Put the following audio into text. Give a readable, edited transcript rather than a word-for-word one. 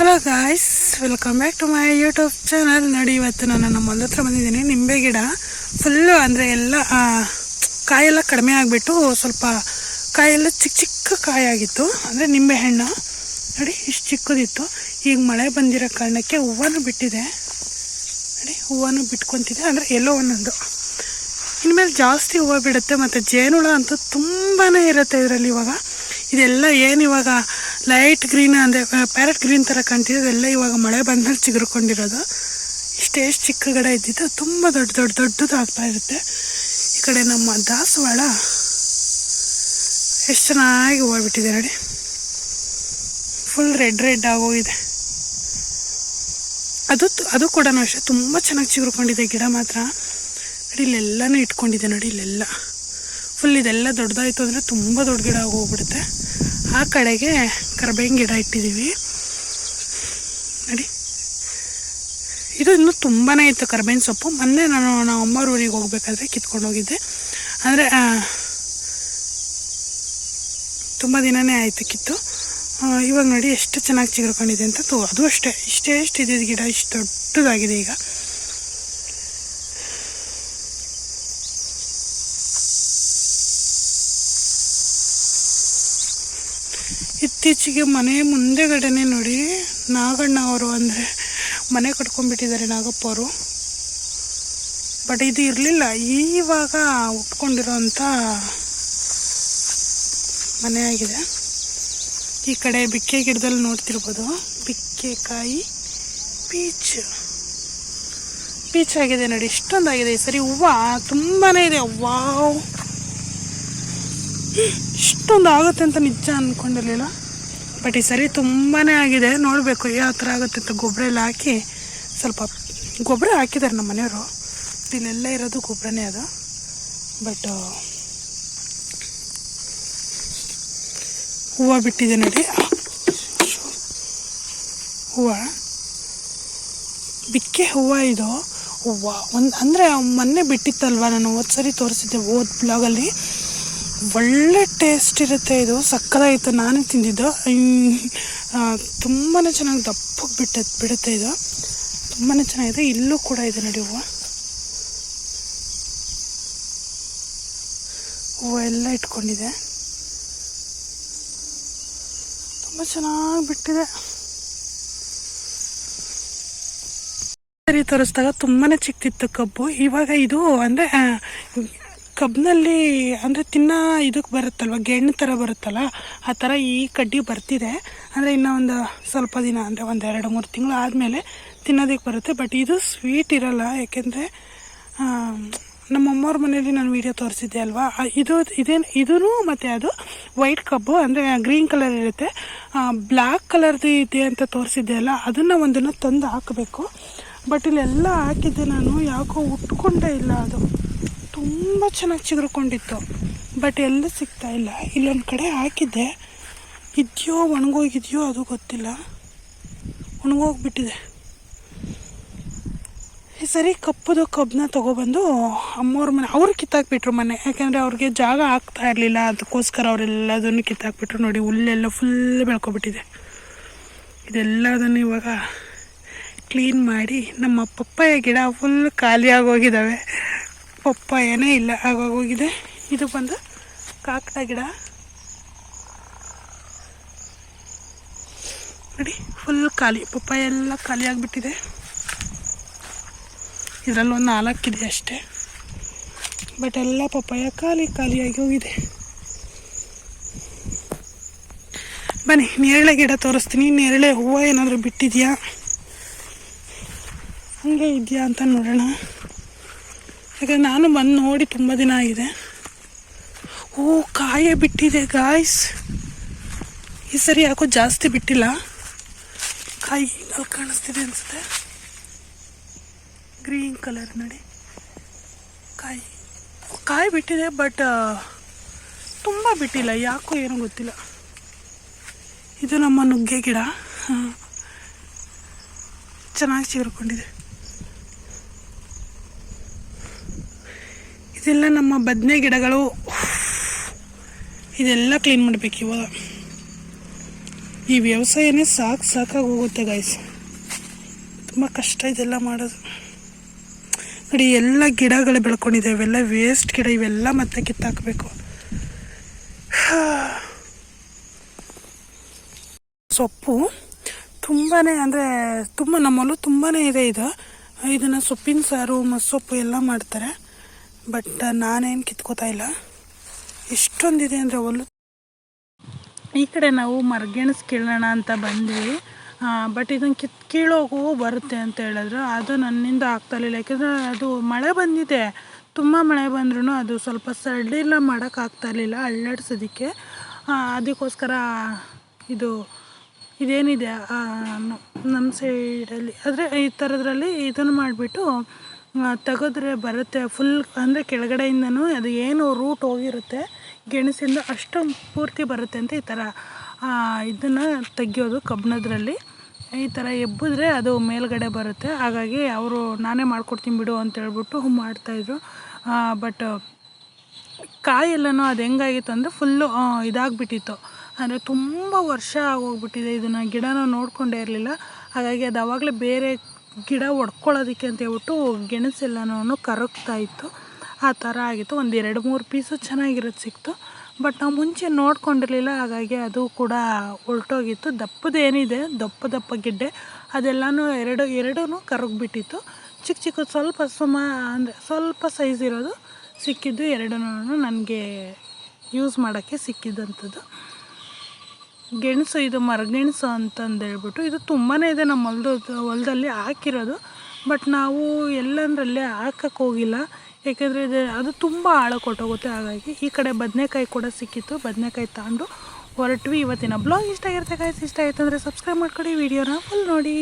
Hello guys, welcome back to my YouTube channel. ನೋಡಿ, ಇವತ್ತು ನಾನು ನಮ್ಮ ಹೊಲದ ಹತ್ರ ಬಂದಿದ್ದೀನಿ. ನಿಂಬೆ ಗಿಡ ಫುಲ್ಲು ಅಂದರೆ ಎಲ್ಲ ಕಾಯೆಲ್ಲ ಕಡಿಮೆ ಆಗಿಬಿಟ್ಟು ಸ್ವಲ್ಪ ಕಾಯೆಲ್ಲ ಚಿಕ್ಕ ಚಿಕ್ಕ ಕಾಯಾಗಿತ್ತು. ಅಂದರೆ ನಿಂಬೆ ಹಣ್ಣು ನೋಡಿ ಇಷ್ಟು ಚಿಕ್ಕದಿತ್ತು. ಈಗ ಮಳೆ ಬಂದಿರೋ ಕಾರಣಕ್ಕೆ ಹೂವನ್ನು ಬಿಟ್ಟಿದೆ. ನೋಡಿ, ಹೂವನ್ನು ಬಿಟ್ಕೊತಿದೆ, ಅಂದರೆ ಎಲ್ಲೋ ಒಂದೊಂದು. ಇನ್ಮೇಲೆ ಜಾಸ್ತಿ ಹೂವು ಬಿಡುತ್ತೆ. ಮತ್ತು ಜೇನುಳ ಅಂತೂ ತುಂಬಾ ಇರುತ್ತೆ ಇದರಲ್ಲಿ. ಇವಾಗ ಇದೆಲ್ಲ ಏನು ಇವಾಗ ಲೈಟ್ ಗ್ರೀನ್ ಅಂದರೆ ಪ್ಯಾರೆಟ್ ಗ್ರೀನ್ ಥರ ಕಾಣ್ತಿದೆ. ಇದೆಲ್ಲ ಇವಾಗ ಮಳೆ ಬಂದ್ಮೇಲೆ ಚಿಗುರ್ಕೊಂಡಿರೋದು. ಇಷ್ಟೇ ಚಿಕ್ಕ ಗಿಡ ಇದ್ದಿದ್ದು ತುಂಬ ದೊಡ್ಡದು ಆಗ್ತಾ ಇರುತ್ತೆ. ಈ ಕಡೆ ನಮ್ಮ ದಾಸವಾಳ ಎಷ್ಟು ಚೆನ್ನಾಗಿ ಹೂವು ಬಿಟ್ಟಿದೆ ನೋಡಿ. ಫುಲ್ ರೆಡ್ ಆಗೋಗಿದೆ. ಅದು ಕೂಡ ಅಷ್ಟೇ ತುಂಬ ಚೆನ್ನಾಗಿ ಚಿಗುರ್ಕೊಂಡಿದೆ ಗಿಡ ಮಾತ್ರ. ನೋಡಿ, ಇಲ್ಲೆಲ್ಲನೂ ಇಟ್ಕೊಂಡಿದೆ ನೋಡಿ. ಇಲ್ಲೆಲ್ಲ ಫುಲ್ ಇದೆಲ್ಲ ದೊಡ್ಡದಾಯಿತು ಅಂದರೆ ತುಂಬ ದೊಡ್ಡ ಗಿಡ ಹೋಗ್ಬಿಡುತ್ತೆ. ಆ ಕಡೆಗೆ ಕರಿಬೇವಿನ ಗಿಡ ಇಟ್ಟಿದ್ದೀವಿ ನೋಡಿ. ಇದು ಇನ್ನೂ ತುಂಬಾ ಇತ್ತು ಕರಿಬೇವಿನ ಸೊಪ್ಪು. ಮೊನ್ನೆ ನಾವು ಅಮ್ಮವ್ರ ಊರಿಗೆ ಹೋಗ್ಬೇಕಾದ್ರೆ ಕಿತ್ಕೊಂಡು ಹೋಗಿದ್ದೆ. ಅಂದರೆ ತುಂಬ ದಿನವೇ ಆಯಿತು ಕಿತ್ತು. ಇವಾಗ ನೋಡಿ ಎಷ್ಟು ಚೆನ್ನಾಗಿ ಚಿಗುರ್ಕೊಂಡಿದೆ ಅಂತ. ಅದು ಅಷ್ಟೇ ಇಷ್ಟೇ ಇದ್ದಿದ್ದು ಗಿಡ ಇಷ್ಟು ದೊಡ್ಡದಾಗಿದೆ ಈಗ. ಇತ್ತೀಚೆಗೆ ಮನೆ ಮುಂದೆಗಡೆನೆ ನೋಡಿ ನಾಗಣ್ಣ ಅವರು ಅಂದರೆ ಮನೆ ಕಟ್ಕೊಂಡ್ಬಿಟ್ಟಿದ್ದಾರೆ ನಾಗಪ್ಪ ಅವರು. ಬಟ್ ಇದು ಇರಲಿಲ್ಲ, ಇವಾಗ ಉಟ್ಕೊಂಡಿರೋಂಥ ಮನೆ ಆಗಿದೆ. ಈ ಕಡೆ ಬಿಕ್ಕೆ ಗಿಡದಲ್ಲಿ ನೋಡ್ತಿರ್ಬೋದು, ಬಿಕ್ಕೆಕಾಯಿ ಪೀಚ್ ಆಗಿದೆ ನೋಡಿ. ಇಷ್ಟೊಂದಾಗಿದೆ ಈ ಸರಿ. ಹೂವು ತುಂಬಾ ಇದೆ. ವಾವ್, ಇಷ್ಟೊಂದು ಆಗುತ್ತೆ ಅಂತ ನಿಜ ಅಂದ್ಕೊಂಡಿರಲಿಲ್ಲ. ಬಟ್ ಈ ಸರಿ ತುಂಬಾ ಆಗಿದೆ. ನೋಡಬೇಕು ಯಾವ ಥರ ಆಗುತ್ತೆ ಅಂತ. ಗೊಬ್ಬರ ಎಲ್ಲ ಹಾಕಿ, ಸ್ವಲ್ಪ ಗೊಬ್ಬರ ಹಾಕಿದ್ದಾರೆ ನಮ್ಮ ಮನೆಯವರು. ಇಲ್ಲೆಲ್ಲ ಇರೋದು ಗೊಬ್ಬರನೇ ಅದು. ಬಟ್ ಹೂವು ಬಿಟ್ಟಿದೆ ನೋಡಿ. ಹೂವು ಬಿಕ್ಕೆ ಹೂವು ಇದು. ಹೂವು ಅಂದರೆ ಮೊನ್ನೆ ಬಿಟ್ಟಿತ್ತಲ್ವ, ನಾನು ಹೋದ ಸರಿ ತೋರಿಸಿದ್ದೆ ಹೋದ ಬ್ಲಾಗಲ್ಲಿ. ಒಳ್ಳೆ ಟೇಸ್ಟ್ ಇರುತ್ತೆ ಇದು. ಸಕ್ಕತ್ತಾಗಿತ್ತು, ನಾನೇ ತಿಂದಿದ್ದು. ತುಂಬಾ ಚೆನ್ನಾಗಿ ದಪ್ಪಗೆ ಬಿಡುತ್ತೆ ಇದು. ತುಂಬಾ ಚೆನ್ನಾಗಿದೆ. ಇಲ್ಲೂ ಕೂಡ ಇದೆ ನೋಡಿ ಹೂವು ಎಲ್ಲ ಇಟ್ಕೊಂಡಿದೆ. ತುಂಬ ಚೆನ್ನಾಗಿ ಬಿಟ್ಟಿದೆ. ಸರಿ ತೋರಿಸಿದಾಗ ತುಂಬಾ ಚಿಕ್ಕಿತ್ತು ಕಬ್ಬು. ಇವಾಗ ಇದು ಅಂದರೆ ಕಬ್ಬಿನಲ್ಲಿ ಅಂದರೆ ಇದಕ್ಕೆ ಬರುತ್ತಲ್ವ, ಗೆಣ್ಣು ಥರ ಬರುತ್ತಲ್ಲ, ಆ ಥರ ಈ ಕಡ್ಡಿ ಬರ್ತಿದೆ. ಅಂದರೆ ಇನ್ನೂ ಒಂದು ಸ್ವಲ್ಪ ದಿನ, ಅಂದರೆ ಒಂದು 2-3 ತಿಂಗಳು ಆದಮೇಲೆ ತಿನ್ನೋದಕ್ಕೆ ಬರುತ್ತೆ. ಬಟ್ ಇದು ಸ್ವೀಟ್ ಇರೋಲ್ಲ. ಯಾಕೆಂದರೆ ನಮ್ಮಮ್ಮವ್ರ ಮನೇಲಿ ನಾನು ವೀಡಿಯೋ ತೋರಿಸಿದ್ದೆ ಅಲ್ವಾ, ಇದೂ ಮತ್ತು ಅದು ವೈಟ್ ಕಬ್ಬು, ಅಂದರೆ ಗ್ರೀನ್ ಕಲರ್ ಇರುತ್ತೆ. ಬ್ಲ್ಯಾಕ್ ಕಲರ್ದು ಇದೆ ಅಂತ ತೋರಿಸಿದ್ದೆ ಅಲ್ಲ, ಅದನ್ನು ಒಂದನ್ನು ತಂದು ಹಾಕಬೇಕು. ಬಟ್ ಇಲ್ಲೆಲ್ಲ ಹಾಕಿದ್ದೆ ನಾನು, ಯಾಕೋ ಉಟ್ಕೊಂಡೇ ಇಲ್ಲ. ಅದು ತುಂಬ ಚೆನ್ನಾಗಿ ಚಿಗುರ್ಕೊಂಡಿತ್ತು. ಬಟ್ ಎಲ್ಲೂ ಸಿಗ್ತಾ ಇಲ್ಲ. ಇಲ್ಲೊಂದು ಕಡೆ ಹಾಕಿದ್ದೆ, ಇದೆಯೋ ಒಣಗೋಗಿದೆಯೋ ಅದು ಗೊತ್ತಿಲ್ಲ. ಒಣಗೋಗ್ಬಿಟ್ಟಿದೆ. ಈ ಸರಿ ಕಬ್ಬನ್ನ ತೊಗೊಬಂದು ಅಮ್ಮವ್ರ ಮನೆ ಅವ್ರು ಕಿತ್ತಾಕ್ಬಿಟ್ರು ಮನೆ. ಯಾಕೆಂದರೆ ಅವ್ರಿಗೆ ಜಾಗ ಆಗ್ತಾ ಇರಲಿಲ್ಲ, ಅದಕ್ಕೋಸ್ಕರ ಅವರೆಲ್ಲದನ್ನು ಕಿತ್ತಾಕ್ಬಿಟ್ರು. ನೋಡಿ, ಹುಲ್ಲೆಲ್ಲ ಫುಲ್ ಬೆಳ್ಕೊಬಿಟ್ಟಿದೆ. ಇದೆಲ್ಲದನ್ನು ಇವಾಗ ಕ್ಲೀನ್ ಮಾಡಿ, ನಮ್ಮ ಪಪ್ಪಾಯ ಗಿಡ ಫುಲ್ ಖಾಲಿಯಾಗೋಗಿದ್ದಾವೆ. ಪಪ್ಪಾಯನೇ ಇಲ್ಲ, ಆಗೋಗಿದೆ. ಇದು ಬಂದು ಕಾಕಡ ಗಿಡ ನೋಡಿ, ಫುಲ್ ಖಾಲಿ. ಪಪ್ಪಾಯ ಎಲ್ಲ ಖಾಲಿ ಆಗಿಬಿಟ್ಟಿದೆ. ಇದರಲ್ಲಿ ಒಂದು 4 ಇದೆ ಅಷ್ಟೇ. ಬಟ್ ಎಲ್ಲ ಪಪ್ಪಾಯ ಖಾಲಿಯಾಗಿ ಹೋಗಿದೆ. ಬನ್ನಿ, ನೇರಳೆ ಗಿಡ ತೋರಿಸ್ತೀನಿ. ನೇರಳೆ ಹೂವು ಏನಾದರೂ ಬಿಟ್ಟಿದೆಯಾ, ಹಂಗೆ ಇದೆಯಾ ಅಂತ ನೋಡೋಣ. ಯಾಕಂದರೆ ನಾನು ಬಂದು ನೋಡಿ ತುಂಬ ದಿನ ಆಗಿದೆ. ಕಾಯೇ ಬಿಟ್ಟಿದೆ ಗಾಯ್ಸ್. ಈ ಸರಿ ಯಾಕೋ ಜಾಸ್ತಿ ಬಿಟ್ಟಿಲ್ಲ. ಕಾಯಿ ಅಲ್ಲಿ ಕಾಣಿಸ್ತಿದೆ ಅನಿಸುತ್ತೆ, ಗ್ರೀನ್ ಕಲರ್ ನೋಡಿ. ಕಾಯಿ ಬಿಟ್ಟಿದೆ, ಬಟ್ ತುಂಬ ಬಿಟ್ಟಿಲ್ಲ. ಯಾಕೋ ಏನೋ ಗೊತ್ತಿಲ್ಲ. ಇದು ನಮ್ಮ ನುಗ್ಗೆ ಗಿಡ, ಚೆನ್ನಾಗಿ ಚಿಗುರ್ಕೊಂಡಿದೆ. ಇದೆಲ್ಲ ನಮ್ಮ ಬದನೆ ಗಿಡಗಳು. ಇದೆಲ್ಲ ಕ್ಲೀನ್ ಮಾಡಬೇಕು ಇವಾಗ. ಈ ವ್ಯವಸಾಯನೇ ಸಾಕಾಗಿ ಹೋಗುತ್ತೆ ಗೈಸ್. ತುಂಬ ಕಷ್ಟ ಇದೆಲ್ಲ ಮಾಡೋದು. ನೋಡಿ ಎಲ್ಲ ಗಿಡಗಳು ಬೆಳ್ಕೊಂಡಿದೆ, ಇವೆಲ್ಲ ವೇಸ್ಟ್ ಗಿಡ, ಇವೆಲ್ಲ ಮತ್ತೆ ಕಿತ್ತಾಕಬೇಕು. ಸೊಪ್ಪು ತುಂಬಾ ಅಂದರೆ ತುಂಬ ನಮ್ಮಲ್ಲೂ ತುಂಬಾ ಇದೆ. ಇದನ್ನು ಸೊಪ್ಪಿನ ಸಾರು ಮಸ್ಸೊಪ್ಪು ಎಲ್ಲ ಮಾಡ್ತಾರೆ. ಬಟ್ ನಾನೇನು ಕಿತ್ಕೋತಾ ಇಲ್ಲ, ಎಷ್ಟೊಂದಿದೆ ಅಂದರೆ ಒಲ್ಲು. ಈ ಕಡೆ ನಾವು ಮರಗೆಣಸು ಕೀಳೋಣ ಅಂತ ಬಂದ್ವಿ. ಬಟ್ ಇದನ್ನು ಕೀಳೋಗು ಬರುತ್ತೆ ಅಂತ ಹೇಳಿದ್ರು. ಅದು ನನ್ನಿಂದ ಆಗ್ತಾಯಿಲ್ಲ, ಯಾಕೆಂದರೆ ಅದು ಮಳೆ ಬಂದಿದೆ. ತುಂಬ ಮಳೆ ಬಂದ್ರೂ ಅದು ಸ್ವಲ್ಪ ಸಡಿಲ ಮಾಡೋಕ್ಕಾಗ್ತಾಯಿರಲಿಲ್ಲ ಅಳ್ಳಾಡ್ಸೋದಕ್ಕೆ. ಅದಕ್ಕೋಸ್ಕರ ಇದೇನಿದೆ ನಮ್ಮ ಸೈಡಲ್ಲಿ ಆದರೆ ಈ ಥರದ್ರಲ್ಲಿ ಇದನ್ನು ಮಾಡಿಬಿಟ್ಟು ತೆಗೆದ್ರೆ ಬರುತ್ತೆ ಫುಲ್. ಅಂದರೆ ಕೆಳಗಡೆಯಿಂದನೂ ಅದು ಏನು ರೂಟ್ ಹೋಗಿರುತ್ತೆ ಗೆಣಸಿಂದ ಅಷ್ಟು ಪೂರ್ತಿ ಬರುತ್ತೆ ಅಂತ ಈ ಥರ ಇದನ್ನು ತೆಗಿಯೋದು ಕಬ್ಬಣದ್ರಲ್ಲಿ. ಈ ಥರ ಎಬ್ಬಿದ್ರೆ ಅದು ಮೇಲ್ಗಡೆ ಬರುತ್ತೆ. ಹಾಗಾಗಿ ಅವರು ನಾನೇ ಮಾಡ್ಕೊಡ್ತೀನಿ ಬಿಡು ಅಂತ ಹೇಳ್ಬಿಟ್ಟು ಮಾಡ್ತಾಯಿದ್ರು. ಬಟ್ ಕಾಯೆಲ್ಲನೂ ಅದು ಹೆಂಗಾಗಿತ್ತು ಅಂದರೆ ಫುಲ್ಲು ಇದಾಗಿಬಿಟ್ಟಿತ್ತು. ಅಂದರೆ ತುಂಬ ವರ್ಷ ಆಗೋಗ್ಬಿಟ್ಟಿದೆ. ಇದನ್ನು ಗಿಡನ ನೋಡಿಕೊಂಡೇ ಇರಲಿಲ್ಲ. ಹಾಗಾಗಿ ಅದು ಆವಾಗಲೇ ಬೇರೆ ಗಿಡ ಹೊಡ್ಕೊಳ್ಳೋದಕ್ಕೆ ಅಂತ ಹೇಳ್ಬಿಟ್ಟು ಗೆಣಸೆಲ್ಲನೂ ಕರಗ್ತಾ ಇತ್ತು. ಆ ಥರ ಆಗಿತ್ತು. ಒಂದು 2-3 ಪೀಸು ಚೆನ್ನಾಗಿರೋದು ಸಿಕ್ತು. ಬಟ್ ನಾವು ಮುಂಚೆ ನೋಡ್ಕೊಂಡಿರಲಿಲ್ಲ, ಹಾಗಾಗಿ ಅದು ಕೂಡ ಹೊರಟೋಗಿತ್ತು. ದಪ್ಪದೇನಿದೆ ದಪ್ಪ ಗೆಡ್ಡೆ ಅದೆಲ್ಲನೂ ಎರಡೂ ಕರಗಿಬಿಟ್ಟಿತ್ತು. ಚಿಕ್ಕ ಸ್ವಲ್ಪ ಅಂದರೆ ಸ್ವಲ್ಪ ಸೈಜ್ ಇರೋದು ಸಿಕ್ಕಿದ್ದು. ಎರಡೂ ನನಗೆ ಯೂಸ್ ಮಾಡೋಕ್ಕೆ ಸಿಕ್ಕಿದ್ದಂಥದ್ದು ಗೆಣಸು. ಇದು ಮರಗೆಣಸು ಅಂತಂದೇಳ್ಬಿಟ್ಟು ಇದು ತುಂಬಾ ಇದೆ ನಮ್ಮ ಹೊಲದಲ್ಲಿ ಹಾಕಿರೋದು. ಬಟ್ ನಾವು ಎಲ್ಲಂದ್ರಲ್ಲೇ ಹಾಕಕ್ಕೆ ಹೋಗಿಲ್ಲ, ಏಕೆಂದರೆ ಅದು ತುಂಬ ಆಳಕ್ಕೆ ಹೊಟ್ಟೋಗುತ್ತೆ. ಹಾಗಾಗಿ ಈ ಕಡೆ ಬದನೆಕಾಯಿ ಕೂಡ ಸಿಕ್ಕಿತ್ತು, ಬದನೆಕಾಯಿ ತಗೊಂಡು ಹೊರಟ್ವಿ. ಇವತ್ತಿನ ಬ್ಲಾಗ್ ಇಷ್ಟ ಆಗಿರುತ್ತೆ ಗಾಯ್ಸ್. ಇಷ್ಟ ಆಯಿತು ಅಂದರೆ ಸಬ್ಸ್ಕ್ರೈಬ್ ಮಾಡ್ಕೊಳ್ಳಿ, ವಿಡಿಯೋನ ಫುಲ್ ನೋಡಿ.